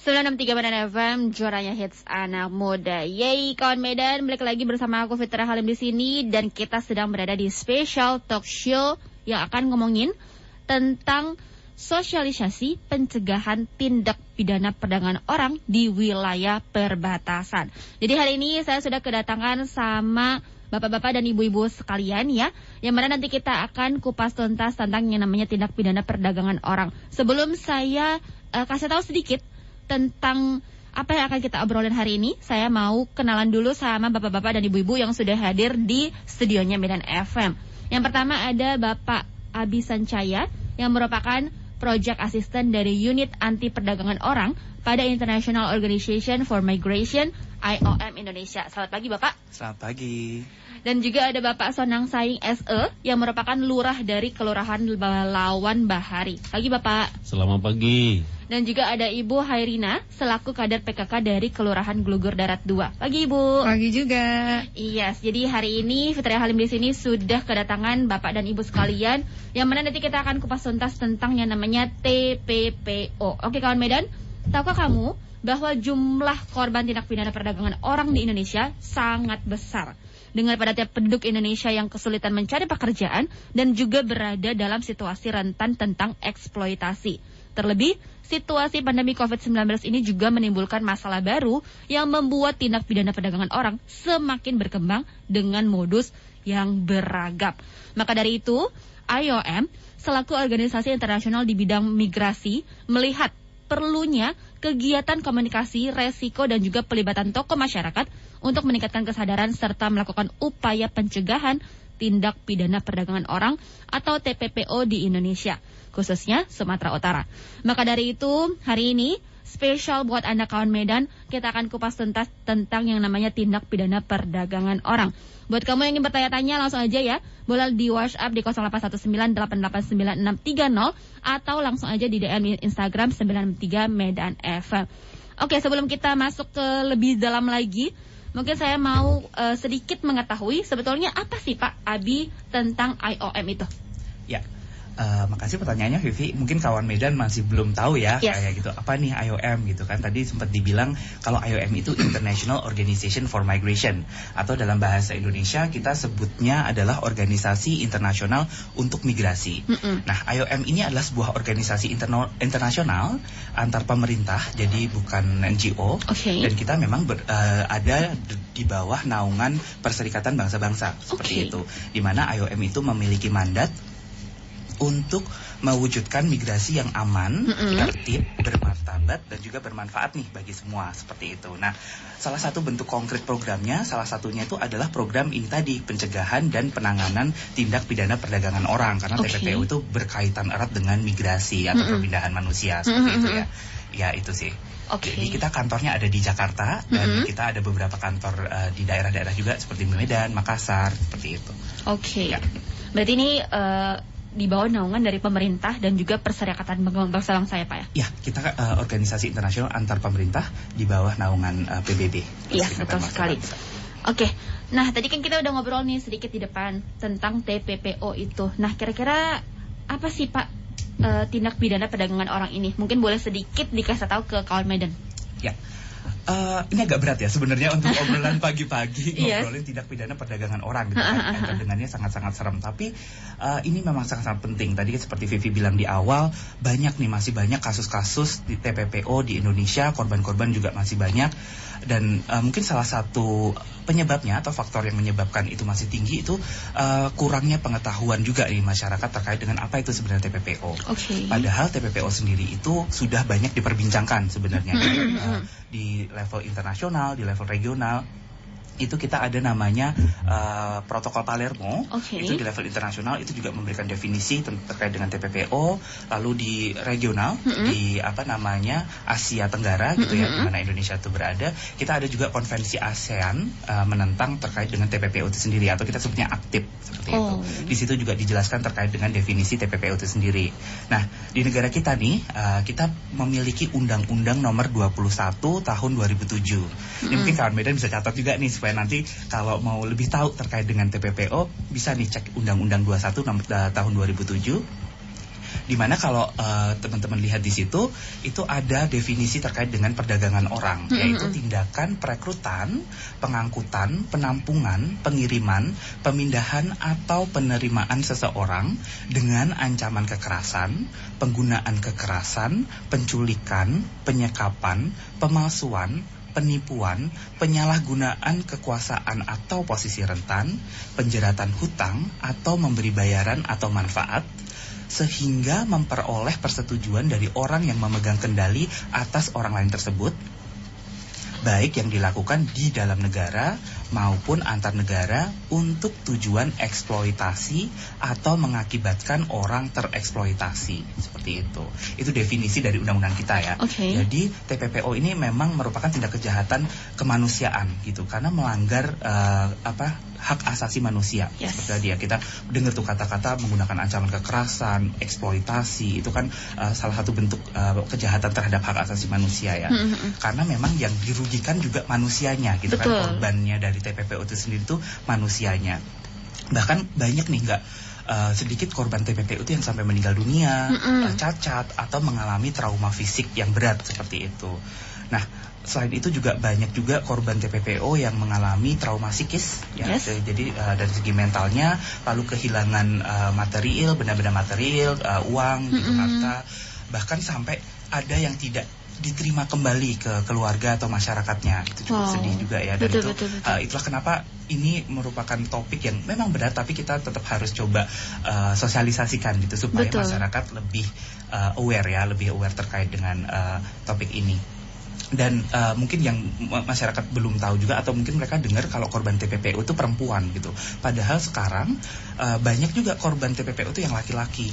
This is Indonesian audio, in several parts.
963 Medan FM, juaranya hits anak muda. Yeay, kawan Medan, balik lagi bersama aku Fitra Halim di sini dan kita sedang berada di special talk show yang akan ngomongin tentang sosialisasi pencegahan tindak pidana perdagangan orang di wilayah perbatasan. Jadi hari ini saya sudah kedatangan sama bapak-bapak dan ibu-ibu sekalian ya, yang mana nanti kita akan kupas tuntas tentang yang namanya tindak pidana perdagangan orang. Sebelum saya kasih tahu sedikit tentang apa yang akan kita obrolin hari ini, saya mau kenalan dulu sama bapak-bapak dan ibu-ibu yang sudah hadir di studionya Medan FM. Yang pertama ada Bapak Abi Sancaya yang merupakan Project Assistant dari Unit Anti Perdagangan Orang pada International Organization for Migration IOM Indonesia. Selamat pagi Bapak. Selamat pagi. Dan juga ada Bapak Sonang Saing SE yang merupakan lurah dari Kelurahan Lawan Bahari. Pagi Bapak. Selamat pagi. Dan juga ada Ibu Hairina selaku kader PKK dari Kelurahan Glugur Darat 2. Pagi Ibu. Pagi juga. Iya, jadi hari ini Fitri Halim di sini sudah kedatangan Bapak dan Ibu sekalian yang mana nanti kita akan kupas tuntas tentang yang namanya TPPO. Oke kawan Medan, tahukah kamu bahwa jumlah korban tindak pidana perdagangan orang di Indonesia sangat besar? Dengan padatnya penduduk Indonesia yang kesulitan mencari pekerjaan dan juga berada dalam situasi rentan tentang eksploitasi. Terlebih, situasi pandemi COVID-19 ini juga menimbulkan masalah baru yang membuat tindak pidana perdagangan orang semakin berkembang dengan modus yang beragam. Maka dari itu, IOM selaku organisasi internasional di bidang migrasi melihat perlunya kegiatan komunikasi, resiko dan juga pelibatan tokoh masyarakat untuk meningkatkan kesadaran serta melakukan upaya pencegahan tindak pidana perdagangan orang atau TPPO di Indonesia, khususnya Sumatera Utara. Maka dari itu, hari ini spesial buat Anda kawan Medan, kita akan kupas tuntas tentang yang namanya tindak pidana perdagangan orang. Buat kamu yang ingin bertanya-tanya langsung aja ya, boleh di WhatsApp di 0819889630 atau langsung aja di DM Instagram 93 Medan FM. Oke, sebelum kita masuk ke lebih dalam lagi, mungkin saya mau sedikit mengetahui sebetulnya apa sih Pak Abi tentang IOM itu? Ya, makasih pertanyaannya Vivi. Mungkin kawan Medan masih belum tahu ya, Yes. Kayak gitu. Apa nih IOM gitu kan? Tadi sempat dibilang kalau IOM itu International Organization for Migration, atau dalam bahasa Indonesia kita sebutnya adalah Organisasi Internasional untuk Migrasi. Nah, IOM ini adalah sebuah organisasi internasional antar pemerintah, jadi bukan NGO. Oke. Dan kita memang ada di bawah naungan Perserikatan Bangsa-Bangsa seperti itu. Di mana IOM itu memiliki mandat untuk mewujudkan migrasi yang aman, tertib, bermartabat, dan juga bermanfaat nih bagi semua, seperti itu. Nah, salah satu bentuk konkret programnya, salah satunya itu adalah program ini tadi, pencegahan dan penanganan tindak pidana perdagangan orang, karena TPPO itu berkaitan erat dengan migrasi atau perpindahan manusia, seperti itu ya. Ya, itu sih. Oke. Jadi kita kantornya ada di Jakarta, dan kita ada beberapa kantor di daerah-daerah juga, seperti Medan, Makassar, seperti itu. Oke. Ya. Berarti ini di bawah naungan dari pemerintah dan juga Perserikatan Bangsa-Bangsa ya Pak ya? Ya, kita organisasi internasional antar pemerintah di bawah naungan PBB. Iya, betul sekali. Oke, nah tadi kan kita udah ngobrol nih sedikit di depan tentang TPPO itu. Nah, kira-kira apa sih Pak tindak pidana perdagangan orang ini? Mungkin boleh sedikit dikasih tahu ke kawan Medan. Ya. Ini agak berat ya sebenarnya untuk obrolan pagi-pagi Yes. ngobrolin tindak pidana perdagangan orang gitu kan. Dengannya sangat-sangat serem, tapi ini memang sangat-sangat penting. Tadi seperti Vivi bilang di awal, masih banyak kasus-kasus di TPPO di Indonesia, korban-korban juga masih banyak. Dan mungkin salah satu penyebabnya atau faktor yang menyebabkan itu masih tinggi itu kurangnya pengetahuan juga di masyarakat terkait dengan apa itu sebenarnya TPPO. Oke. Padahal TPPO sendiri itu sudah banyak diperbincangkan sebenarnya di level internasional, di level regional. Itu kita ada namanya protokol Palermo. Oke. Itu di level internasional itu juga memberikan definisi terkait dengan TPPO. Lalu di regional, di Asia Tenggara gitu ya, di mana Indonesia itu berada, kita ada juga konvensi ASEAN menentang terkait dengan TPPO itu sendiri, atau kita sebutnya aktif seperti itu. Di situ juga dijelaskan terkait dengan definisi TPPO itu sendiri. Nah, di negara kita nih, kita memiliki Undang-Undang Nomor 21 Tahun 2007. Ini mungkin kawan Medan bisa catat juga nih, supaya nanti kalau mau lebih tahu terkait dengan TPPO bisa nih cek Undang-Undang 21 tahun 2007. Dimana kalau teman-teman lihat di situ, itu ada definisi terkait dengan perdagangan orang, yaitu tindakan perekrutan, pengangkutan, penampungan, pengiriman, pemindahan atau penerimaan seseorang dengan ancaman kekerasan, penggunaan kekerasan, penculikan, penyekapan, pemalsuan, penipuan, penyalahgunaan kekuasaan atau posisi rentan, penjeratan hutang atau memberi bayaran atau manfaat, sehingga memperoleh persetujuan dari orang yang memegang kendali atas orang lain tersebut, baik yang dilakukan di dalam negara maupun antar negara untuk tujuan eksploitasi atau mengakibatkan orang tereksploitasi, seperti itu. Itu definisi dari undang-undang kita ya. Jadi TPPO ini memang merupakan tindak kejahatan kemanusiaan gitu, karena melanggar hak asasi manusia. Seperti tadi ya, kita dengar tuh kata-kata menggunakan ancaman kekerasan, eksploitasi, itu kan salah satu bentuk kejahatan terhadap hak asasi manusia ya. Karena memang yang dirugikan juga manusianya gitu. Betul. Kan korbannya dari TPPO itu sendiri tuh manusianya. Bahkan banyak nih sedikit korban TPPO itu yang sampai meninggal dunia, cacat atau mengalami trauma fisik yang berat seperti itu. Nah, selain itu juga banyak juga korban TPPO yang mengalami trauma psikis ya. Jadi dari segi mentalnya, lalu kehilangan material, benda-benda material, uang gitu, harta, bahkan sampai ada yang tidak diterima kembali ke keluarga atau masyarakatnya. Itu cukup sedih juga ya. Dan betul. Itulah kenapa ini merupakan topik yang memang berat, tapi kita tetap harus coba sosialisasikan gitu supaya masyarakat lebih lebih aware terkait dengan topik ini. Dan mungkin yang masyarakat belum tahu juga, atau mungkin mereka dengar kalau korban TPPO itu perempuan gitu. Padahal sekarang banyak juga korban TPPO itu yang laki-laki.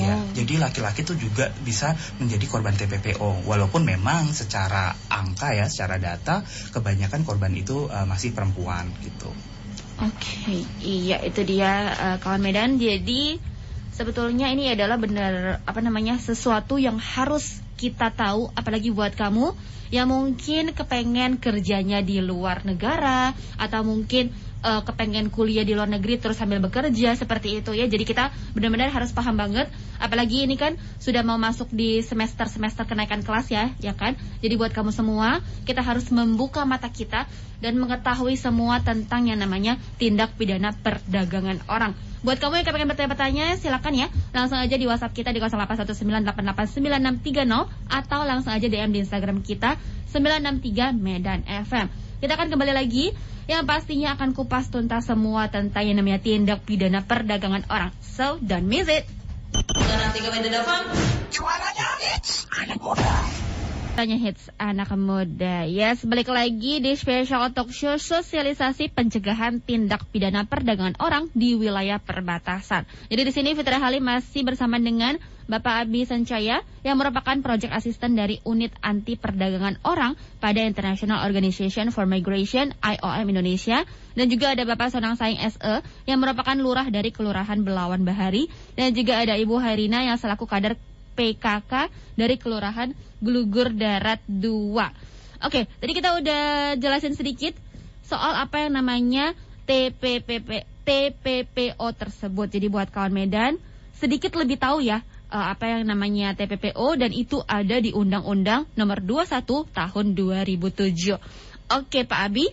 Ya, jadi laki-laki itu juga bisa menjadi korban TPPO. Walaupun memang secara angka ya, secara data kebanyakan korban itu masih perempuan gitu. Iya itu dia kawan Medan. Jadi sebetulnya ini adalah benar sesuatu yang harus kita tahu, apalagi buat kamu yang mungkin kepengen kerjanya di luar negara atau mungkin kepengen kuliah di luar negeri terus sambil bekerja seperti itu ya. Jadi kita benar-benar harus paham banget, apalagi ini kan sudah mau masuk di semester kenaikan kelas ya kan. Jadi buat kamu semua, kita harus membuka mata kita dan mengetahui semua tentang yang namanya tindak pidana perdagangan orang. Buat kamu yang kepengen bertanya-tanya, silakan ya, langsung aja di WhatsApp kita di 0819889630 atau langsung aja DM di Instagram kita 963 Medan FM. Kita akan kembali lagi, yang pastinya akan kupas tuntas semua tentang yang namanya tindak pidana perdagangan orang. So, don't miss it. 963 Medan FM. Juaranya hits anak muda. Tanya hits anak muda. Yes, balik lagi di Special Talk Show sosialisasi pencegahan tindak pidana perdagangan orang di wilayah perbatasan. Jadi di sini Fitri Halim masih bersama dengan Bapak Abi Sancaya yang merupakan Project Assistant dari Unit Anti Perdagangan Orang pada International Organization for Migration IOM Indonesia, dan juga ada Bapak Sonang Saing SE yang merupakan lurah dari Kelurahan Belawan Bahari, dan juga ada Ibu Hairina yang selaku kader PKK dari Kelurahan Gelugur Darat 2. Oke, tadi kita udah jelasin sedikit soal apa yang namanya TPPO tersebut. Jadi buat kawan Medan sedikit lebih tahu ya apa yang namanya TPPO, dan itu ada di Undang-Undang Nomor 21 Tahun 2007. Oke Pak Abi,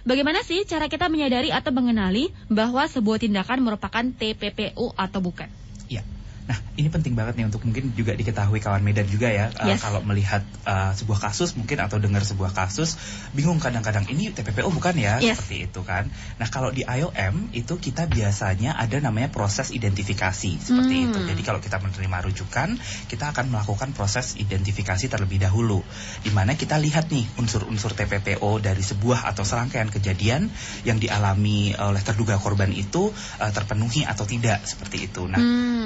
bagaimana sih cara kita menyadari atau mengenali bahwa sebuah tindakan merupakan TPPO atau bukan? Ya. Nah, ini penting banget nih untuk mungkin juga diketahui kawan Medan juga ya. Kalau melihat sebuah kasus mungkin atau dengar sebuah kasus, bingung kadang-kadang ini TPPO bukan ya, seperti itu kan. Nah, kalau di IOM itu kita biasanya ada namanya proses identifikasi seperti itu. Jadi kalau kita menerima rujukan, kita akan melakukan proses identifikasi terlebih dahulu, di mana kita lihat nih unsur-unsur TPPO dari sebuah atau serangkaian kejadian yang dialami oleh terduga korban itu terpenuhi atau tidak, seperti itu. Nah,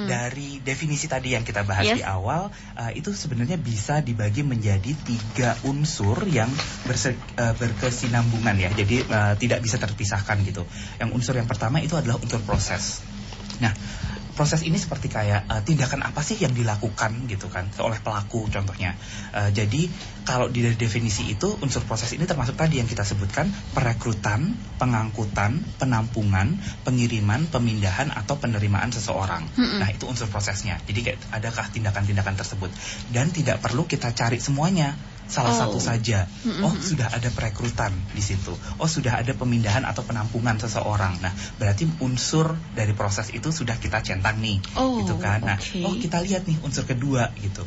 dari definisi tadi yang kita bahas di awal, itu sebenarnya bisa dibagi menjadi 3 unsur yang berkesinambungan ya. Jadi tidak bisa terpisahkan gitu. Yang unsur yang pertama itu adalah unsur proses. Nah, proses ini seperti kayak tindakan apa sih yang dilakukan gitu kan oleh pelaku contohnya. Jadi kalau di definisi itu unsur proses ini termasuk tadi yang kita sebutkan perekrutan, pengangkutan, penampungan, pengiriman, pemindahan atau penerimaan seseorang. Nah itu unsur prosesnya. Jadi kayak adakah tindakan-tindakan tersebut dan tidak perlu kita cari semuanya. Salah satu saja. Oh, sudah ada perekrutan di situ. Oh, sudah ada pemindahan atau penampungan seseorang. Nah, berarti unsur dari proses itu sudah kita centang nih, gitu kan. Nah, kita lihat nih unsur kedua gitu.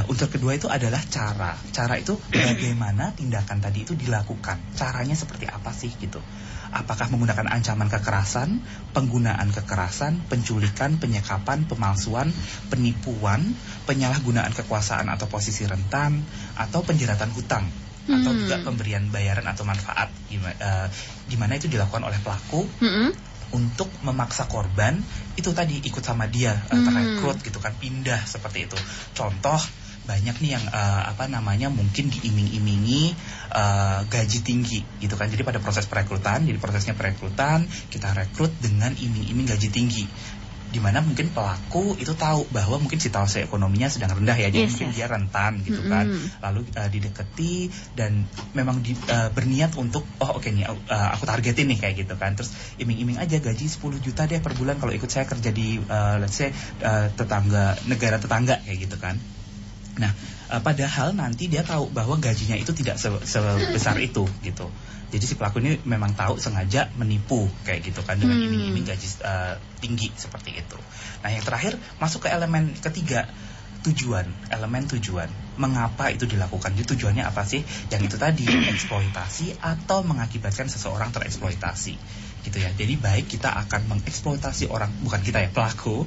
Unsur kedua itu adalah cara. Cara itu bagaimana tindakan tadi itu dilakukan. Caranya seperti apa sih gitu. Apakah menggunakan ancaman kekerasan, penggunaan kekerasan, penculikan, penyekapan, pemalsuan, penipuan, penyalahgunaan kekuasaan atau posisi rentan, atau penjeratan hutang, atau juga pemberian bayaran atau manfaat. Gimana itu dilakukan oleh pelaku untuk memaksa korban itu tadi ikut sama dia, terekrut gitu kan, pindah seperti itu. Contoh banyak nih yang mungkin diiming-imingi gaji tinggi gitu kan. Jadi pada proses perekrutan, jadi prosesnya perekrutan, kita rekrut dengan iming-iming gaji tinggi. Dimana mungkin pelaku itu tahu bahwa mungkin situasi ekonominya sedang rendah ya, jadi mungkin dia rentan gitu kan. Lalu dideketi dan memang berniat untuk aku targetin nih kayak gitu kan. Terus iming-iming aja gaji 10 juta deh per bulan kalau ikut saya kerja di let's say negara tetangga kayak gitu kan. Nah, padahal nanti dia tahu bahwa gajinya itu tidak sebesar itu gitu. Jadi si pelaku ini memang tahu sengaja menipu kayak gitu kan dengan iming-iming gaji tinggi seperti itu. Nah, yang terakhir masuk ke elemen ketiga, elemen tujuan. Mengapa itu dilakukan? Jadi tujuannya apa sih? Yang itu tadi, eksploitasi atau mengakibatkan seseorang tereksploitasi. Gitu ya. Jadi baik kita akan mengeksploitasi orang, bukan kita ya, pelaku.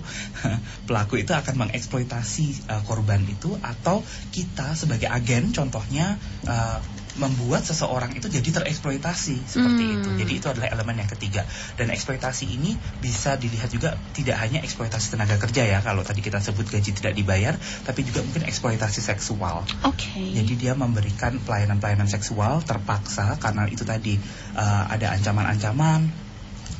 Pelaku itu akan mengeksploitasi korban itu, atau kita sebagai agen contohnya membuat seseorang itu jadi tereksploitasi seperti itu. Jadi itu adalah elemen yang ketiga. Dan eksploitasi ini bisa dilihat juga tidak hanya eksploitasi tenaga kerja ya, kalau tadi kita sebut gaji tidak dibayar, tapi juga mungkin eksploitasi seksual. Jadi dia memberikan pelayanan-pelayanan seksual terpaksa karena itu tadi ada ancaman-ancaman.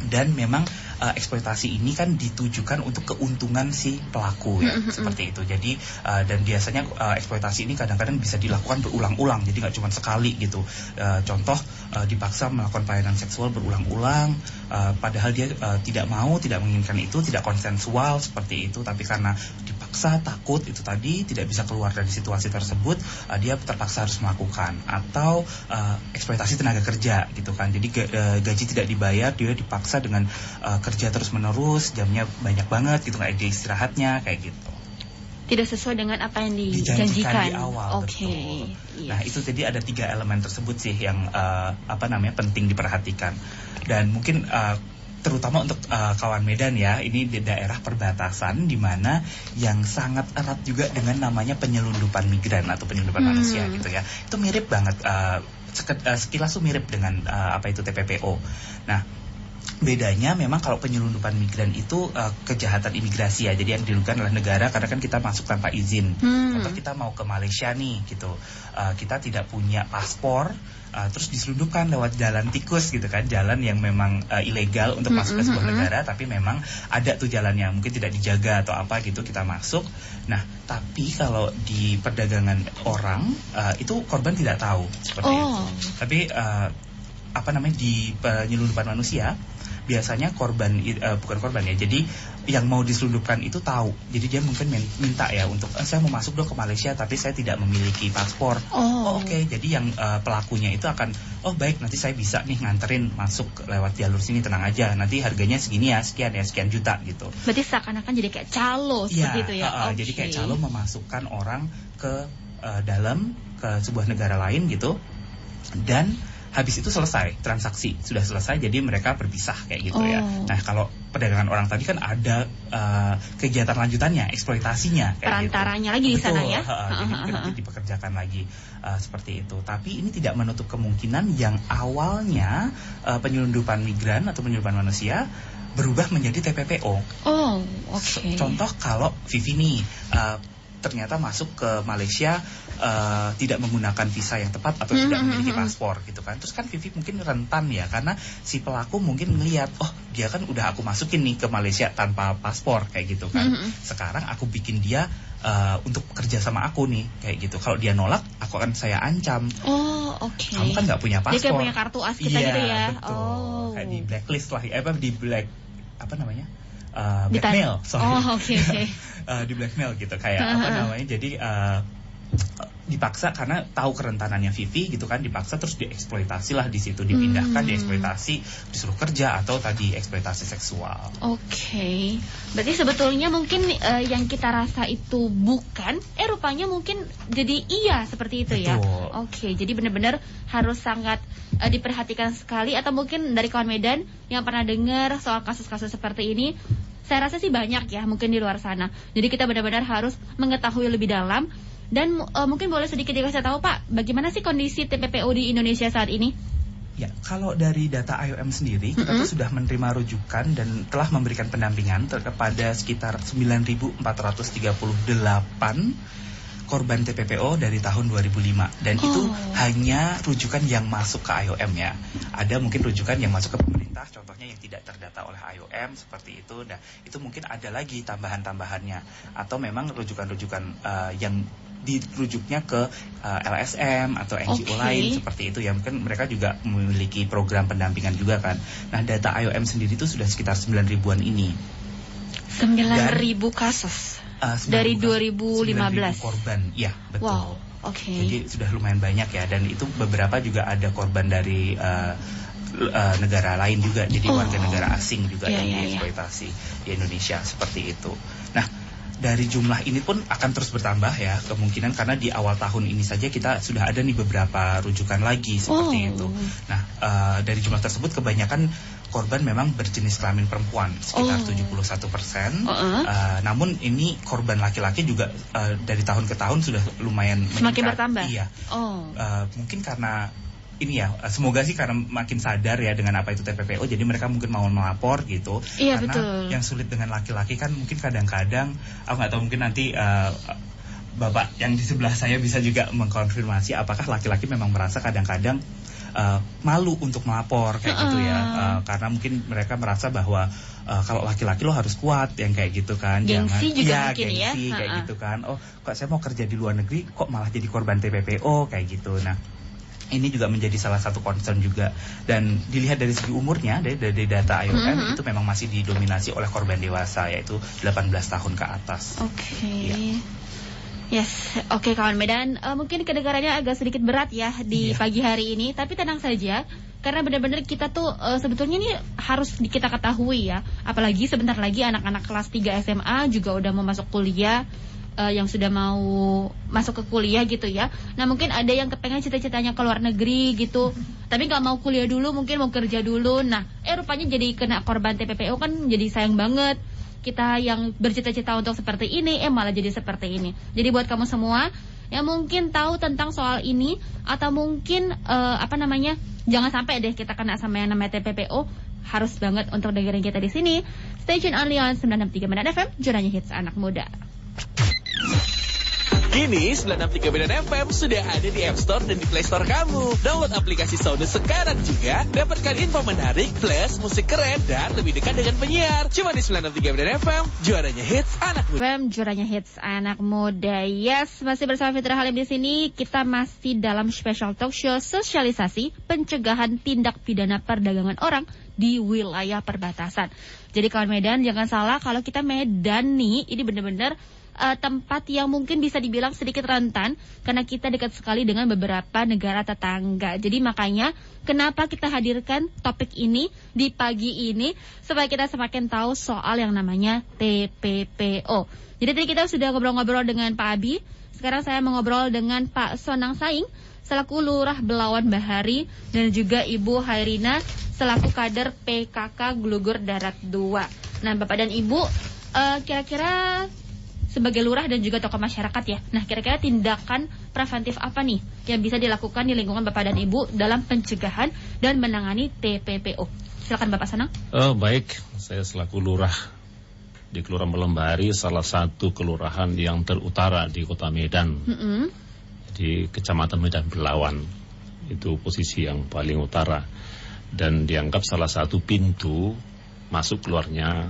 Dan memang eksploitasi ini kan ditujukan untuk keuntungan si pelaku ya, seperti itu. Jadi dan biasanya eksploitasi ini kadang-kadang bisa dilakukan berulang-ulang, jadi nggak cuma sekali gitu. Contoh dipaksa melakukan pelayanan seksual berulang-ulang, padahal dia tidak menginginkan itu, tidak konsensual seperti itu, tapi karena dipaksa, takut itu tadi tidak bisa keluar dari situasi tersebut, dia terpaksa harus melakukan. Atau eksploitasi tenaga kerja gitu kan. Jadi gaji tidak dibayar, dia dipaksa dengan kerja terus-menerus, jamnya banyak banget gitu, nggak ada istirahatnya kayak gitu. Tidak sesuai dengan apa yang dijanjikan di awal. Betul. Nah, itu jadi ada 3 elemen tersebut sih yang penting diperhatikan. Dan mungkin terutama untuk kawan Medan ya, ini di daerah perbatasan di mana yang sangat erat juga dengan namanya penyelundupan migran atau penyelundupan manusia gitu ya. Itu mirip banget, sekilas tuh mirip dengan TPPO. Nah, bedanya memang kalau penyelundupan migran itu kejahatan imigrasi ya. Jadi yang dilakukan oleh negara karena kan kita masuk tanpa izin. Contoh kita mau ke Malaysia nih gitu. Kita tidak punya paspor, terus diselundupkan lewat jalan tikus gitu kan. Jalan yang memang ilegal untuk masuk ke sebuah negara, tapi memang ada tuh jalannya. Mungkin tidak dijaga atau apa gitu, kita masuk. Nah, tapi kalau di perdagangan orang itu korban tidak tahu seperti itu. Tapi di penyelundupan manusia biasanya bukan korban ya. Jadi yang mau diselundupkan itu tahu. Jadi dia mungkin minta ya untuk saya mau masuk dong ke Malaysia tapi saya tidak memiliki paspor. Oke. Jadi yang pelakunya itu akan baik, nanti saya bisa nih nganterin masuk lewat jalur sini, tenang aja. Nanti harganya segini ya, sekian juta gitu. Berarti seakan-akan jadi kayak calo seperti itu ya. Jadi kayak calo memasukkan orang ke ke sebuah negara lain gitu. Dan habis itu selesai, transaksi sudah selesai, jadi mereka berpisah kayak gitu ya. Nah, kalau perdagangan orang tadi kan ada kegiatan lanjutannya, eksploitasinya kayak perantaranya gitu lagi di sana ya. Jadi mungkin nanti dipekerjakan lagi seperti itu. Tapi ini tidak menutup kemungkinan yang awalnya penyelundupan migran atau penyelundupan manusia berubah menjadi TPPO. Oke. Contoh kalau Vivi nih ternyata masuk ke Malaysia tidak menggunakan visa yang tepat atau tidak memiliki paspor gitu kan. Terus kan Vivi mungkin rentan ya, karena si pelaku mungkin melihat, oh dia kan udah aku masukin nih ke Malaysia tanpa paspor kayak gitu kan. Sekarang aku bikin dia untuk kerja sama aku nih kayak gitu. Kalau dia nolak, aku akan saya ancam. Oh, oke. Kamu kan nggak punya paspor. Dia kayak punya kartu as kita gitu ya. Betul. Oh. Kayak di blacklist lah, blackmail. Sorry. Oh, oke. Di blackmail gitu kayak jadi dipaksa karena tahu kerentanannya Vivi gitu kan, dipaksa terus dieksploitasi lah di situ, dipindahkan, dieksploitasi, disuruh kerja atau tadi eksploitasi seksual. Oke. Berarti sebetulnya mungkin yang kita rasa itu bukan, rupanya mungkin jadi iya seperti itu. Betul. Ya. Oke, jadi benar-benar harus sangat diperhatikan sekali. Atau mungkin dari kawan Medan yang pernah dengar soal kasus-kasus seperti ini, saya rasa sih banyak ya mungkin di luar sana. Jadi kita benar-benar harus mengetahui lebih dalam. Dan mungkin boleh sedikit dikasih tahu Pak, bagaimana sih kondisi TPPO di Indonesia saat ini? Ya, kalau dari data IOM sendiri, kita tuh sudah menerima rujukan dan telah memberikan pendampingan kepada sekitar 9.438 korban TPPO dari tahun 2005. Dan itu hanya rujukan yang masuk ke IOM ya. Ada mungkin rujukan yang masuk ke pemerintah, contohnya yang tidak terdata oleh IOM seperti itu. Nah, itu mungkin ada lagi tambahan-tambahannya. Atau memang rujukan-rujukan yang dirujuknya ke LSM atau NGO lain seperti itu ya, mungkin mereka juga memiliki program pendampingan juga kan. Nah, data IOM sendiri itu sudah sekitar 9.000-an ini. 9.000 kasus dari 2015. 9.000 korban, ya betul. Wow, oke. Jadi sudah lumayan banyak ya, dan itu beberapa juga ada korban dari negara lain juga, jadi warga negara asing juga yang dieksploitasi di Indonesia seperti itu. Nah, dari jumlah ini pun akan terus bertambah ya kemungkinan, karena di awal tahun ini saja kita sudah ada nih beberapa rujukan lagi seperti itu. Nah, dari jumlah tersebut kebanyakan korban memang berjenis kelamin perempuan sekitar 71%. Namun ini korban laki-laki juga dari tahun ke tahun sudah lumayan semakin bertambah. Iya. Mungkin karena ini ya, semoga sih karena makin sadar ya dengan apa itu TPPO, jadi mereka mungkin mau melapor gitu. Iya, karena betul. Yang sulit dengan laki-laki kan mungkin kadang-kadang, aku nggak tahu, mungkin nanti Bapak yang di sebelah saya bisa juga mengkonfirmasi apakah laki-laki memang merasa kadang-kadang malu untuk melapor kayak gitu ya, karena mungkin mereka merasa bahwa kalau laki-laki lo harus kuat yang kayak gitu kan, gengsi juga mungkin gengsi kayak gitu kan. Oh, kok saya mau kerja di luar negeri kok malah jadi korban TPPO kayak gitu. Nah, ini juga menjadi salah satu concern juga, dan dilihat dari segi umurnya dari data IOM itu memang masih didominasi oleh korban dewasa, yaitu 18 tahun ke atas. Yes, oke kawan Medan, mungkin kedengarannya agak sedikit berat ya di pagi hari ini, tapi tenang saja, karena benar-benar kita tuh sebetulnya ini harus kita ketahui ya, apalagi sebentar lagi anak-anak kelas 3 SMA juga udah mau masuk kuliah, yang sudah mau masuk ke kuliah gitu ya. Nah, mungkin ada yang kepengen cita-citanya ke luar negeri gitu, tapi nggak mau kuliah dulu, mungkin mau kerja dulu. Nah, rupanya jadi kena korban TPPO kan, jadi sayang banget. Kita yang bercita-cita untuk seperti ini, malah jadi seperti ini. Jadi buat kamu semua yang mungkin tahu tentang soal ini, atau mungkin jangan sampai deh kita kena sama yang namanya TPPO, harus banget untuk dengerin kita di sini. Stay tune only on 963 Medan FM, juranya hits anak muda. Kini 963 Medan FM sudah ada di App Store dan di Play Store kamu. Download aplikasi Sound sekarang juga. Dapatkan info menarik, plus musik keren, dan lebih dekat dengan penyiar. Cuma di 963 Medan FM, juaranya hits anak muda. Juaranya hits anak muda. Yes, masih bersama Fitra Halim di sini. Kita masih dalam special talk show sosialisasi pencegahan tindak pidana perdagangan orang di wilayah perbatasan. Jadi kawan Medan, jangan salah kalau kita Medan nih, ini benar-benar tempat yang mungkin bisa dibilang sedikit rentan, karena kita dekat sekali dengan beberapa negara tetangga. Jadi makanya kenapa kita hadirkan topik ini di pagi ini, supaya kita semakin tahu soal yang namanya TPPO. Jadi tadi kita sudah ngobrol-ngobrol dengan Pak Abi. Sekarang saya mau ngobrol dengan Pak Sonang Saing selaku Lurah Belawan Bahari, dan juga Ibu Hairina selaku kader PKK Glugur Darat 2. Nah, Bapak dan Ibu, kira-kira sebagai lurah dan juga tokoh masyarakat ya, nah kira-kira tindakan preventif apa nih yang bisa dilakukan di lingkungan Bapak dan Ibu dalam pencegahan dan menangani TPPO? Silakan Bapak Sonang. Baik, saya selaku lurah di Kelurahan Belembari, salah satu kelurahan yang terutara di Kota Medan, di Kecamatan Medan Belawan. Itu posisi yang paling utara dan dianggap salah satu pintu masuk keluarnya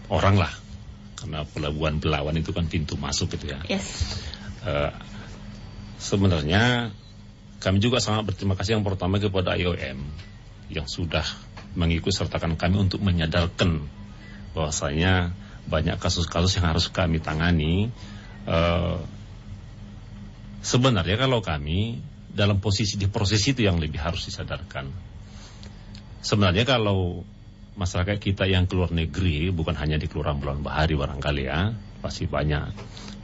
orang lah, karena Pelabuhan Belawan itu kan pintu masuk gitu ya. Yes. Sebenarnya kami juga sangat berterima kasih yang pertama kepada IOM yang sudah mengikut sertakan kami untuk menyadarkan bahwasanya banyak kasus-kasus yang harus kami tangani. Sebenarnya kalau kami dalam posisi di proses itu yang lebih harus disadarkan. Sebenarnya kalau masyarakat kita yang keluar negeri, bukan hanya di Kelurahan Belembari barangkali ya, pasti banyak.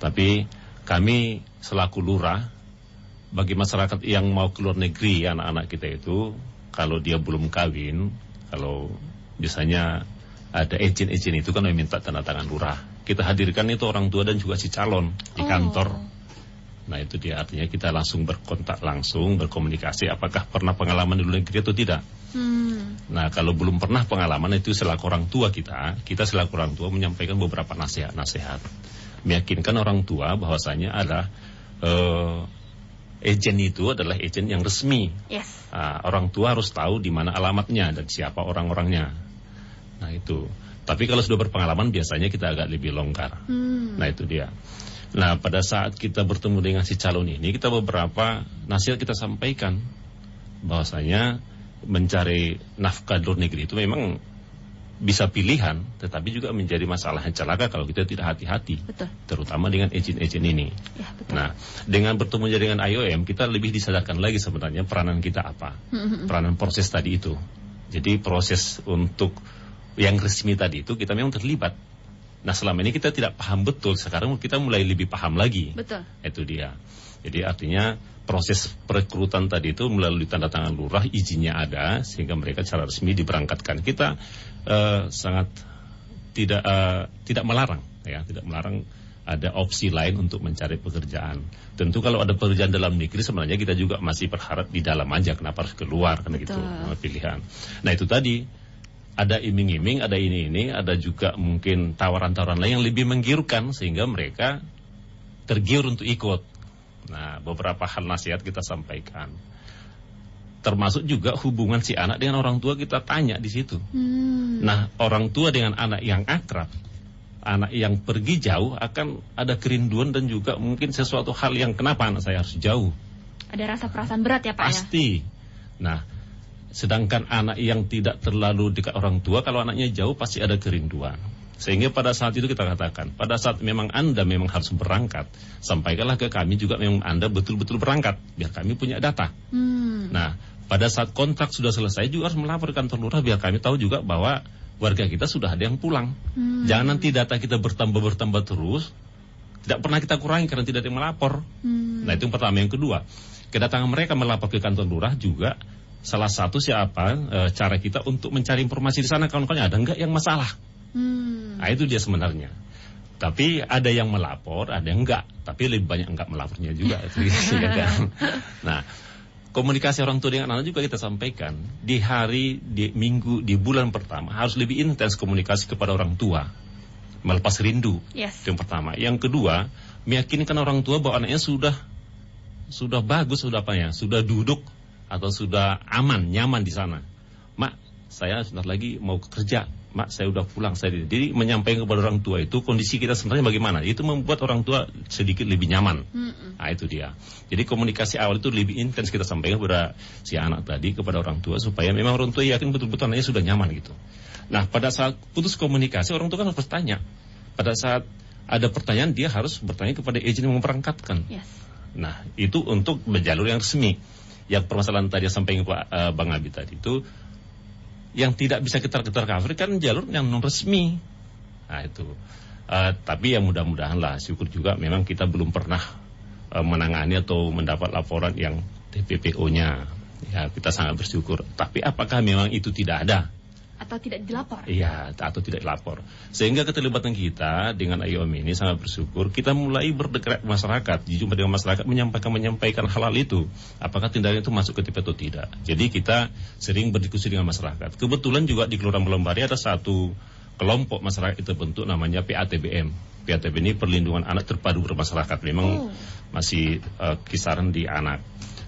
Tapi kami selaku lurah, bagi masyarakat yang mau keluar negeri, anak-anak kita itu, kalau dia belum kawin, kalau biasanya ada izin itu kan meminta tanda tangan lurah. Kita hadirkan itu orang tua dan juga si calon di kantor. Nah itu dia, artinya kita langsung berkontak langsung, berkomunikasi apakah pernah pengalaman di luar negeri atau tidak. Nah kalau belum pernah pengalaman itu selaku orang tua kita selaku orang tua menyampaikan beberapa nasihat. Meyakinkan orang tua bahwasanya adalah agen itu adalah agen yang resmi. Yes. Orang tua harus tahu di mana alamatnya dan siapa orang-orangnya. Nah itu. Tapi kalau sudah berpengalaman biasanya kita agak lebih longgar. Nah itu dia. Nah pada saat kita bertemu dengan si calon ini, kita beberapa nasihat kita sampaikan bahwasanya mencari nafkah di luar negeri itu memang bisa pilihan, tetapi juga menjadi masalah yang celaka kalau kita tidak hati-hati. Betul. Terutama dengan izin-izin ini. Ya, betul. Nah dengan bertemu dengan IOM kita lebih disadarkan lagi sebenarnya peranan kita apa, peranan proses tadi itu. Jadi proses untuk yang resmi tadi itu kita memang terlibat. Nah selama ini kita tidak paham betul, sekarang kita mulai lebih paham lagi. Betul. Itu dia. Jadi artinya proses perekrutan tadi itu melalui tanda tangan lurah, izinnya ada sehingga mereka secara resmi diberangkatkan. Kita sangat tidak melarang, ya, tidak melarang ada opsi lain untuk mencari pekerjaan. Tentu kalau ada pekerjaan dalam negeri sebenarnya kita juga masih berharap di dalam aja, kenapa harus keluar kan gitu pilihan. Nah itu tadi. Ada iming-iming, ada ini, ada juga mungkin tawaran-tawaran lain yang lebih menggiurkan sehingga mereka tergiur untuk ikut. Nah, beberapa hal nasihat kita sampaikan. Termasuk juga hubungan si anak dengan orang tua kita tanya di situ. Nah, orang tua dengan anak yang akrab, anak yang pergi jauh akan ada kerinduan dan juga mungkin sesuatu hal yang kenapa anak saya harus jauh. Ada rasa perasaan berat ya Pak ya? Pasti. Nah, sedangkan anak yang tidak terlalu dekat orang tua, kalau anaknya jauh pasti ada kerinduan. Sehingga pada saat itu kita katakan, pada saat memang Anda memang harus berangkat, sampaikanlah ke kami juga memang Anda betul-betul berangkat, biar kami punya data. Nah, pada saat kontrak sudah selesai juga harus melapor ke kantor lurah, biar kami tahu juga bahwa warga kita sudah ada yang pulang. Jangan nanti data kita bertambah terus, tidak pernah kita kurangi karena tidak ada yang melapor. Nah, itu yang pertama. Yang kedua, kedatangan mereka melapor ke kantor lurah juga salah satu cara kita untuk mencari informasi di sana, kawan-kawannya ada enggak yang masalah. Nah itu dia sebenarnya. Tapi ada yang melapor, ada yang enggak. Tapi lebih banyak enggak melapornya juga. Nah, komunikasi orang tua dengan anak juga kita sampaikan. Di minggu, di bulan pertama harus lebih intens komunikasi kepada orang tua. Melepas rindu. Yes. Itu yang pertama. Yang kedua, meyakinkan orang tua bahwa anaknya sudah bagus, sudah duduk atau sudah aman, nyaman di sana. Mak, saya sebentar lagi mau kerja. Mak, saya udah pulang. Jadi menyampaikan kepada orang tua itu kondisi kita sebenarnya bagaimana. Itu membuat orang tua sedikit lebih nyaman. Nah itu dia. Jadi komunikasi awal itu lebih intens kita sampaikan kepada si anak tadi, kepada orang tua, supaya memang orang tua yakin betul-betul anaknya sudah nyaman gitu. Nah pada saat putus komunikasi, orang tua kan harus bertanya. Pada saat ada pertanyaan, dia harus bertanya kepada agen yang memberangkatkan. Yes. Nah itu untuk berjalur yang resmi. Yang permasalahan tadi yang sampaikan Pak Bang Abi tadi itu, yang tidak bisa kita cover kan jalur yang non resmi. Nah itu. Tapi ya mudah-mudahan lah, syukur juga memang kita belum pernah menangani atau mendapat laporan yang TPPO-nya. Ya kita sangat bersyukur. Tapi apakah memang itu tidak ada? Atau tidak dilapor? Iya, atau tidak dilapor. Sehingga keterlibatan kita dengan IOM ini sangat bersyukur. Kita mulai berdekat masyarakat, jujur dengan masyarakat, menyampaikan hal-hal itu. Apakah tindakan itu masuk ke TP atau tidak. Jadi kita sering berdiskusi dengan masyarakat. Kebetulan juga di Kelurahan Belembari ada satu kelompok masyarakat itu bentuk namanya PATBM. PATBM ini perlindungan anak terpadu bermasyarakat. Memang masih kisaran di anak.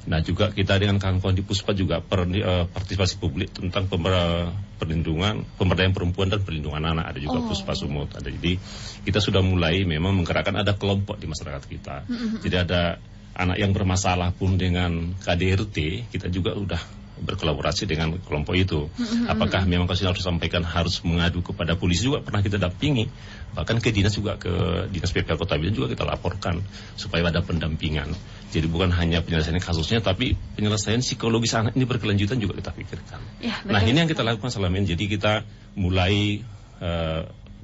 Nah juga kita dengan kawan-kawan di Puspa juga partisipasi publik tentang pemberdayaan perempuan dan perlindungan anak. Ada juga Puspa Sumut. Jadi kita sudah mulai memang menggerakkan ada kelompok di masyarakat kita. Jadi ada anak yang bermasalah pun dengan KDRT, kita juga udah berkolaborasi dengan kelompok itu. Apakah memang kasus harus disampaikan harus mengadu kepada polisi juga pernah kita dampingi, bahkan ke dinas juga, ke dinas PPL Kota Blitar juga kita laporkan supaya ada pendampingan. Jadi bukan hanya penyelesaian kasusnya, tapi penyelesaian psikologis anak ini berkelanjutan juga kita pikirkan. Ya, nah ini yang kita lakukan selama ini. Jadi kita mulai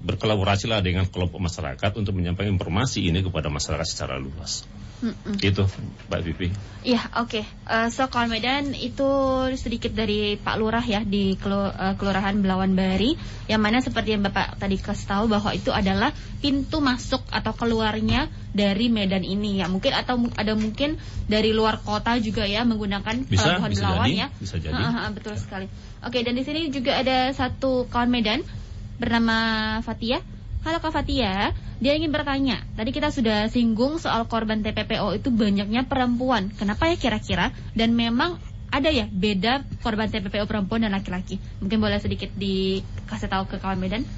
berkolaborasi lah dengan kelompok masyarakat untuk menyampaikan informasi ini kepada masyarakat secara luas. Itu Mbak Vivi. Iya, oke. So kawan Medan, itu sedikit dari Pak Lurah ya di Kelurahan Belawan Bari, yang mana seperti yang Bapak tadi kasih tahu bahwa itu adalah pintu masuk atau keluarnya dari Medan ini ya. Mungkin atau ada mungkin dari luar kota juga ya menggunakan Pelabuhan Belawan ya. Bisa jadi. Betul sekali. Oke, dan di sini juga ada satu kawan Medan bernama Fatia. Halo Kak Fatia, dia ingin bertanya. Tadi kita sudah singgung soal korban TPPO itu banyaknya perempuan. Kenapa ya kira-kira? Dan memang ada ya beda korban TPPO perempuan dan laki-laki. Mungkin boleh sedikit dikasih tahu ke kawan Medan.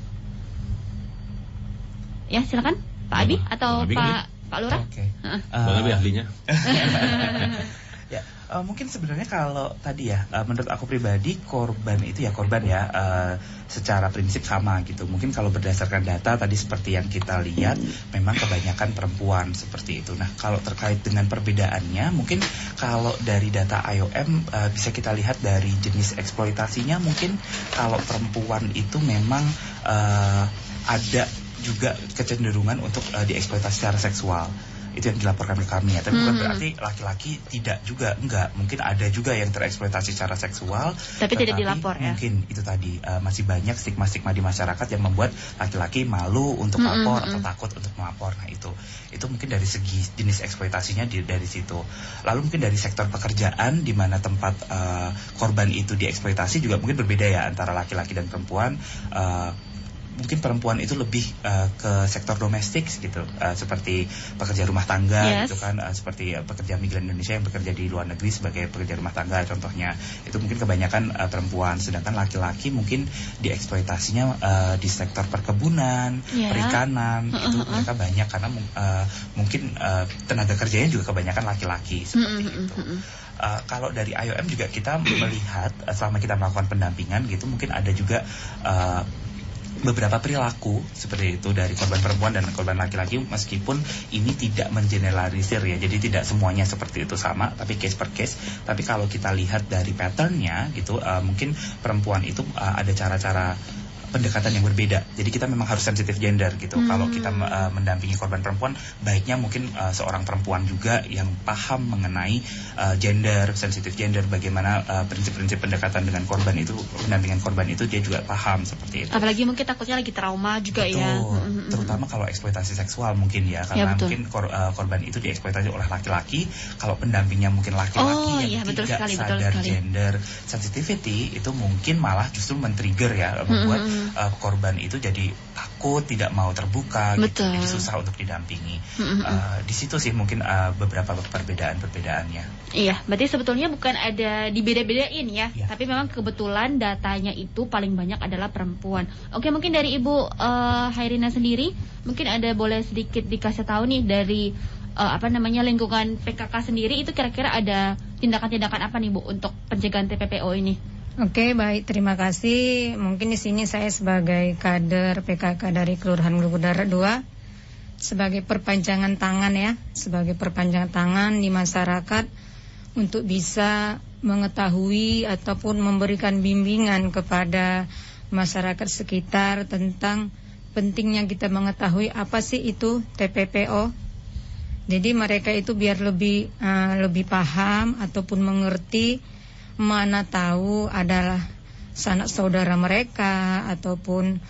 Ya silakan Pak Abi atau Pak Lurah. Oke. Lebih ahlinya. Ya, mungkin sebenarnya kalau tadi ya, menurut aku pribadi korban secara prinsip sama gitu. Mungkin kalau berdasarkan data tadi seperti yang kita lihat, memang kebanyakan perempuan seperti itu. Nah, kalau terkait dengan perbedaannya, mungkin kalau dari data IOM bisa kita lihat dari jenis eksploitasinya. Mungkin kalau perempuan itu memang ada juga kecenderungan untuk dieksploitasi secara seksual. Itu yang dilaporkan ke kami ya. Tapi bukan berarti laki-laki tidak juga, enggak. Mungkin ada juga yang tereksploitasi secara seksual, tapi tidak dilapor ya. Mungkin itu tadi masih banyak stigma-stigma di masyarakat yang membuat laki-laki malu untuk lapor atau takut untuk melapor. Nah itu mungkin dari segi jenis eksploitasinya dari situ. Lalu mungkin dari sektor pekerjaan di mana tempat korban itu dieksploitasi juga mungkin berbeda ya antara laki-laki dan perempuan. Mungkin perempuan itu lebih ke sektor domestik gitu, seperti pekerja rumah tangga gitu kan, seperti pekerja migran Indonesia yang bekerja di luar negeri sebagai pekerja rumah tangga contohnya. Itu mungkin kebanyakan perempuan, sedangkan laki-laki mungkin dieksploitasinya di sektor perkebunan, perikanan, itu mereka banyak karena mungkin tenaga kerjanya juga kebanyakan laki-laki seperti itu. Kalau dari IOM juga kita melihat selama kita melakukan pendampingan gitu, mungkin ada juga beberapa perilaku seperti itu dari korban perempuan dan korban laki-laki, meskipun ini tidak mengeneralisir ya, jadi tidak semuanya seperti itu sama, tapi case per case. Tapi kalau kita lihat dari patternnya gitu, mungkin perempuan itu ada cara-cara pendekatan yang berbeda. Jadi kita memang harus sensitif gender gitu. Kalau kita mendampingi korban perempuan, baiknya mungkin seorang perempuan juga yang paham mengenai gender, sensitif gender, bagaimana prinsip-prinsip pendekatan dengan korban itu, pendampingan korban itu dia juga paham seperti itu. Apalagi mungkin takutnya lagi trauma juga. Betul, ya. Terutama kalau eksploitasi seksual mungkin ya, karena mungkin korban itu dieksploitasi oleh laki-laki. Kalau pendampingnya mungkin laki-laki yang tidak sadar gender sensitivity, itu mungkin malah justru men-trigger ya, membuat korban itu jadi takut, tidak mau terbuka gitu, jadi susah untuk didampingi. Di situ sih mungkin beberapa perbedaan-perbedaannya. Iya, berarti sebetulnya bukan ada dibeda-bedain ya, tapi memang kebetulan datanya itu paling banyak adalah perempuan. Oke, mungkin dari Ibu Hairina sendiri, mungkin ada boleh sedikit dikasih tahu nih dari lingkungan PKK sendiri, itu kira-kira ada tindakan-tindakan apa nih Bu untuk pencegahan TPPO ini? Oke, baik, terima kasih. Mungkin di sini saya sebagai kader PKK dari Kelurahan Gudara 2 sebagai perpanjangan tangan ya, sebagai perpanjangan tangan di masyarakat untuk bisa mengetahui ataupun memberikan bimbingan kepada masyarakat sekitar tentang pentingnya kita mengetahui apa sih itu TPPO. Jadi mereka itu biar lebih paham ataupun mengerti, mana tahu adalah sanak saudara mereka ataupun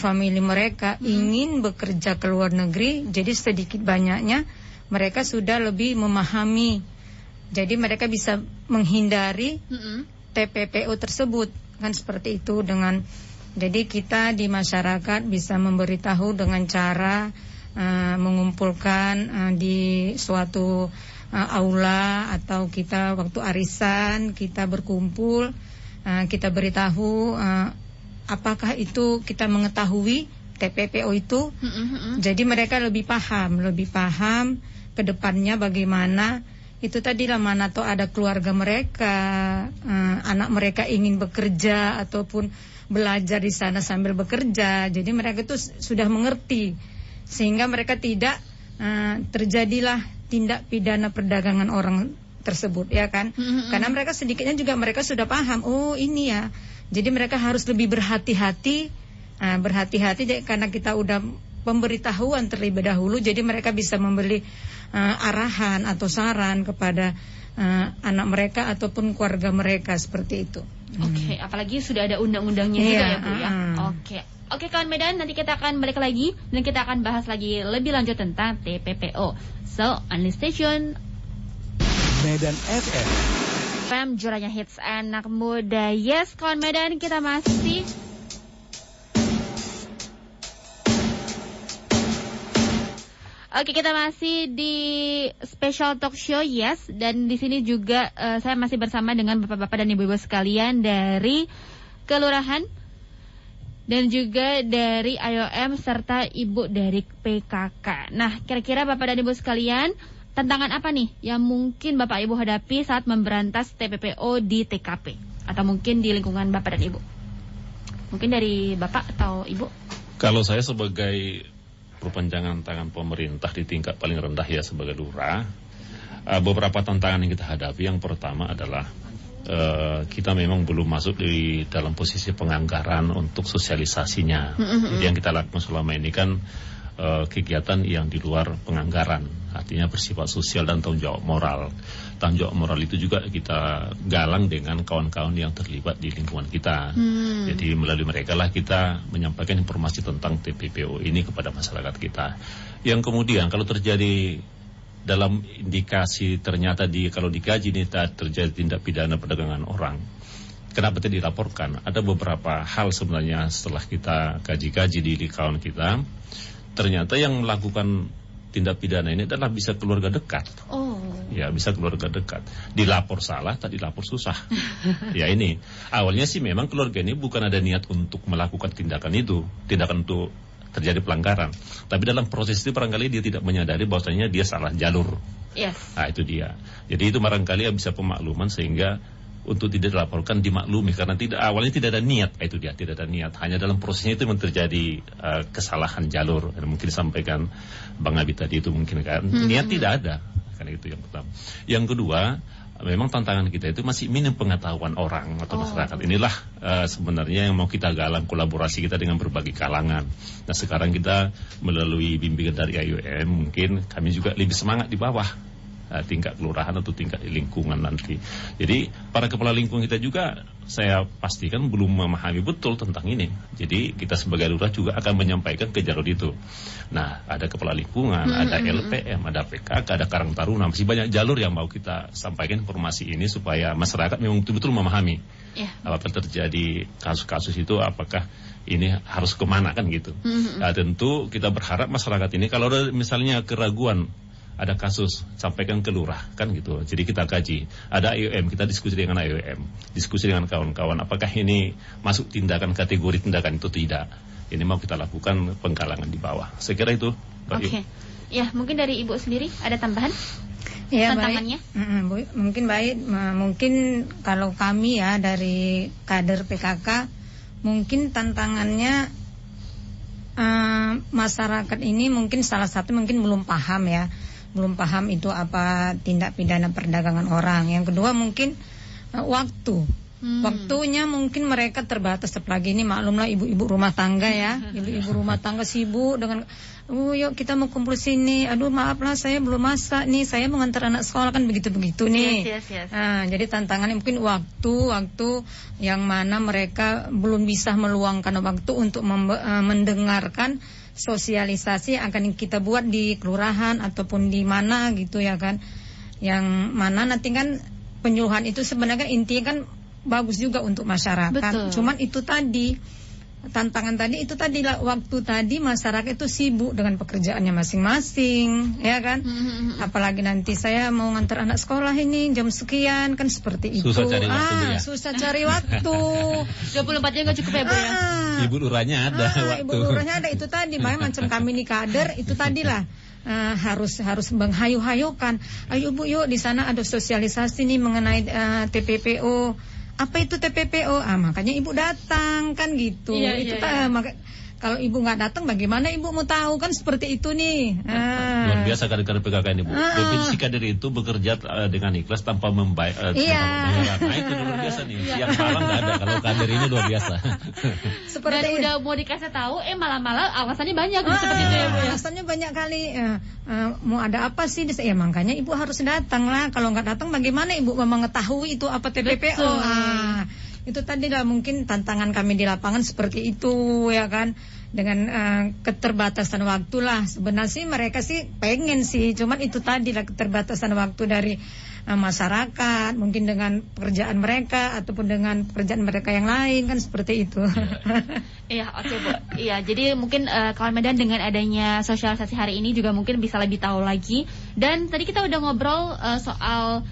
famili mereka ingin bekerja ke luar negeri, jadi sedikit banyaknya mereka sudah lebih memahami, jadi mereka bisa menghindari TPPO tersebut kan, seperti itu dengan Jadi kita di masyarakat bisa memberitahu dengan cara mengumpulkan di suatu aula, atau kita waktu arisan kita berkumpul, kita beritahu apakah itu kita mengetahui TPPO itu. Jadi mereka lebih paham ke depannya bagaimana. Itu tadi lah, mana tuh ada keluarga mereka, anak mereka ingin bekerja ataupun belajar di sana sambil bekerja. Jadi mereka itu sudah mengerti, sehingga mereka tidak terjadilah tindak pidana perdagangan orang tersebut, ya kan? Karena mereka sedikitnya juga mereka sudah paham, oh ini ya. Jadi mereka harus lebih berhati-hati, karena kita udah pemberitahuan terlebih dahulu. Jadi mereka bisa memberi arahan atau saran kepada anak mereka ataupun keluarga mereka, seperti itu. Oke, apalagi sudah ada undang-undangnya juga ya Bu ya. Oke kawan Medan, nanti kita akan balik lagi dan kita akan bahas lagi lebih lanjut tentang TPPO. So, on the station Medan FM. Juranya hits anak muda. Yes, kawan Medan, kita masih Oke, kita masih di special talk show, yes. Dan di sini juga saya masih bersama dengan bapak-bapak dan ibu-ibu sekalian dari kelurahan dan juga dari IOM serta ibu dari PKK. Nah, kira-kira bapak dan ibu sekalian, tantangan apa nih yang mungkin bapak ibu hadapi saat memberantas TPPO di TKP atau mungkin di lingkungan bapak dan ibu? Mungkin dari bapak atau ibu? Kalau saya sebagai perpanjangan tangan pemerintah di tingkat paling rendah ya sebagai lurah, beberapa tantangan yang kita hadapi. Yang pertama adalah kita memang belum masuk di dalam posisi penganggaran untuk sosialisasinya. Jadi yang kita lakukan selama ini kan kegiatan yang di luar penganggaran, artinya bersifat sosial dan tanggung jawab moral. Tanggung jawab moral itu juga kita galang dengan kawan-kawan yang terlibat di lingkungan kita. Jadi melalui mereka lah kita menyampaikan informasi tentang TPPO ini kepada masyarakat kita. Yang kemudian kalau terjadi dalam indikasi ternyata kalau dikaji ini terjadi tindak pidana perdagangan orang, kenapa tidak dilaporkan? Ada beberapa hal sebenarnya setelah kita kaji-kaji di kawan kita, ternyata yang melakukan tindak pidana ini adalah bisa keluarga dekat. Ya, bisa keluarga dekat. Dilapor salah, tak dilapor susah. Ya ini, awalnya sih memang keluarga ini bukan ada niat untuk melakukan tindakan untuk terjadi pelanggaran. Tapi dalam proses itu barangkali dia tidak menyadari bahwasanya dia salah jalur. Yes. Nah itu dia. Jadi itu barangkali bisa pemakluman sehingga untuk tidak dilaporkan dimaklumi, karena awalnya tidak ada niat. Itu dia, tidak ada niat. Hanya dalam prosesnya itu memang terjadi kesalahan jalur. Dan mungkin disampaikan Bang Abi tadi itu mungkin kan niat tidak ada. Karena itu yang pertama. Yang kedua, memang tantangan kita itu masih minim pengetahuan orang atau masyarakat. Inilah sebenarnya yang mau kita galang, kolaborasi kita dengan berbagai kalangan. Nah sekarang kita melalui bimbingan dari IOM, mungkin kami juga lebih semangat di bawah tingkat kelurahan atau tingkat lingkungan nanti. Jadi para kepala lingkungan kita juga saya pastikan belum memahami betul tentang ini. Jadi kita sebagai lurah juga akan menyampaikan ke jalur itu. Nah ada kepala lingkungan, ada LPM, ada PKK, ada Karang Taruna, masih banyak jalur yang mau kita sampaikan informasi ini supaya masyarakat memang betul-betul memahami apabila terjadi kasus-kasus itu apakah ini harus kemana kan gitu. Nah, tentu kita berharap masyarakat ini kalau ada misalnya keraguan, ada kasus, sampaikan ke lurah kan gitu. Jadi kita kaji. Ada IOM, kita diskusi dengan IOM, diskusi dengan kawan-kawan apakah ini masuk tindakan kategori tindakan itu tidak. Ini mau kita lakukan penggalangan di bawah. Saya kira itu. Oke. Ya, mungkin dari Ibu sendiri ada tambahan? Ya, tantangannya? Mungkin baik. Mungkin kalau kami ya dari kader PKK, mungkin tantangannya masyarakat ini mungkin salah satu mungkin belum paham ya. Belum paham itu apa tindak pidana perdagangan orang. Yang kedua mungkin waktu. Waktunya mungkin mereka terbatas. Apalagi ini maklumlah ibu-ibu rumah tangga ya. Ibu-ibu rumah tangga sibuk dengan yuk kita mau kumpul sini. Aduh maaflah saya belum masak nih. Saya mengantar anak sekolah kan begitu-begitu nih. Yes. Nah, jadi tantangannya mungkin waktu yang mana mereka belum bisa meluangkan waktu untuk mendengarkan sosialisasi yang akan kita buat di kelurahan ataupun di mana gitu ya kan. Yang mana nanti kan penyuluhan itu sebenarnya intinya kan bagus juga untuk masyarakat. Betul. Cuman itu tadi tantangan tadi itu tadi lah, waktu tadi masyarakat itu sibuk dengan pekerjaannya masing-masing, ya kan? Apalagi nanti saya mau ngantar anak sekolah ini jam sekian, kan seperti itu. Susah cari waktu, Bu, ya? Susah cari waktu. 24 jam nggak cukup ya, Bu ya? Ibu lurahnya ada waktu. Ibu lurahnya ada itu tadi, makanya macam kami nih kader itu tadilah. Harus menghayu-hayukan. Ayo Bu, yuk di sana ada sosialisasi nih mengenai TPPO. Apa itu TPPO? Makanya Ibu datang kan gitu. Kalau Ibu nggak datang, bagaimana Ibu mau tahu, kan seperti itu nih. Luar biasa kader-kader PKK ini, Bu. Definisi kader itu bekerja dengan ikhlas tanpa membayar. Nah, itu luar biasa nih. Siang malam nggak ada. Kalau kader ini luar biasa. Dan udah mau dikasih tahu, malah-malah alasannya banyak seperti itu ya, Bu. Alasannya banyak kali. Mau ada apa sih? Ya makanya Ibu harus datang lah. Kalau nggak datang, bagaimana Ibu mengetahui itu apa TPPO? Itu tadi lah mungkin tantangan kami di lapangan seperti itu, ya kan, dengan keterbatasan waktu lah. Sebenarnya sih mereka sih pengen sih, cuman itu tadi lah keterbatasan waktu dari masyarakat, mungkin dengan pekerjaan mereka ataupun dengan pekerjaan mereka yang lain, kan seperti itu. Iya, oke, Bu. Iya, jadi mungkin kawan Medan dengan adanya sosialisasi hari ini juga mungkin bisa lebih tahu lagi. Dan tadi kita udah ngobrol soal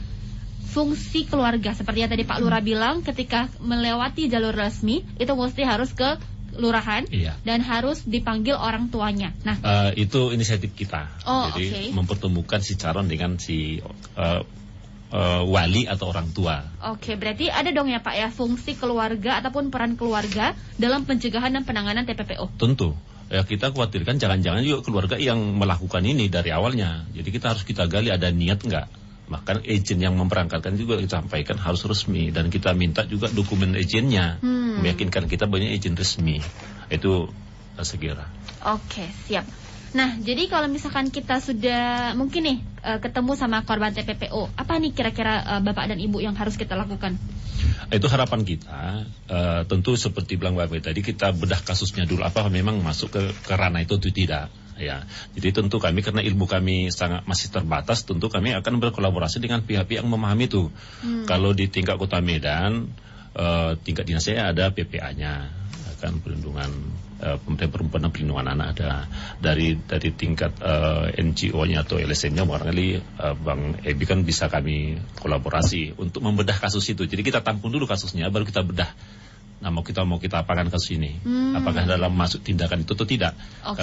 fungsi keluarga, seperti yang tadi Pak Lurah bilang, ketika melewati jalur resmi itu mesti harus ke lurahan dan harus dipanggil orang tuanya. Nah, itu inisiatif kita. Jadi mempertemukan si calon dengan si wali atau orang tua. Oke, berarti ada dong ya Pak ya fungsi keluarga ataupun peran keluarga dalam pencegahan dan penanganan TPPO. Tentu. Ya, kita khawatirkan jangan-jangan juga keluarga yang melakukan ini dari awalnya. Jadi kita gali ada niat enggak. Bahkan izin yang memberangkatkan juga kita sampaikan harus resmi, dan kita minta juga dokumen izinnya meyakinkan kita banyak izin resmi. Itu segera. Oke, siap. Nah, jadi kalau misalkan kita sudah mungkin nih ketemu sama korban TPPO, apa nih kira-kira Bapak dan Ibu yang harus kita lakukan? Itu harapan kita. Tentu seperti bilang Mbak Mei tadi, kita bedah kasusnya dulu, apa memang masuk ke ranah itu atau tidak. Ya, jadi tentu kami karena ilmu kami masih terbatas, tentu kami akan berkolaborasi dengan pihak-pihak yang memahami itu. Kalau di tingkat Kota Medan, tingkat dinasnya ada PPA-nya, kan perlindungan pemberdayaan perempuan dan perlindungan anak ada. Dari tingkat NGO-nya atau LSM-nya barangkali Bang Ebi kan bisa kami kolaborasi untuk membedah kasus itu. Jadi kita tampung dulu kasusnya, baru kita bedah. Nah, mau kita apakan kasus ini? Apakah dalam masuk tindakan itu atau tidak?